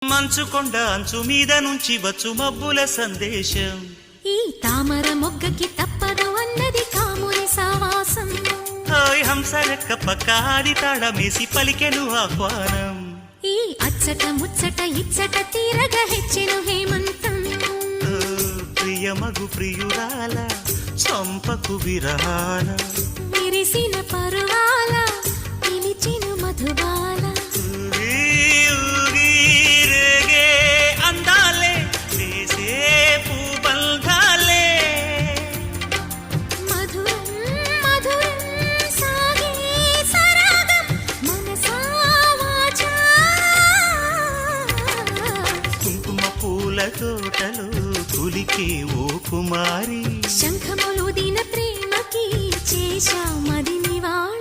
మంచుకొండ అంచు మీద నుంచి వచ్చు మబ్బుల సందేశం. ఈ తామర మొగ్గకి తప్పదు అన్నది కాముని సావాసం. హాయ్ హంసరెక్క పక్కాడి తాళమేసి పలికెను ఆహ్వానం. ఈ అచ్చట ముచ్చట ఇచ్చట తీరగా హెచ్చెను హేమంతం. ప్రియమగు ప్రియురాల చంపకు విరహాల విరిసిన పరువాల పిలిచిన మధుబాల. రేగే అందాలే వేసే పూబంధాలే. మధురం మధురం సాగే సరాగం మనసా వాచా. కుంకుమ పూల తోటలో కులికే ఓ కుమారి. శంఖములు దిన ప్రేమకి చేశా మది నివాళి.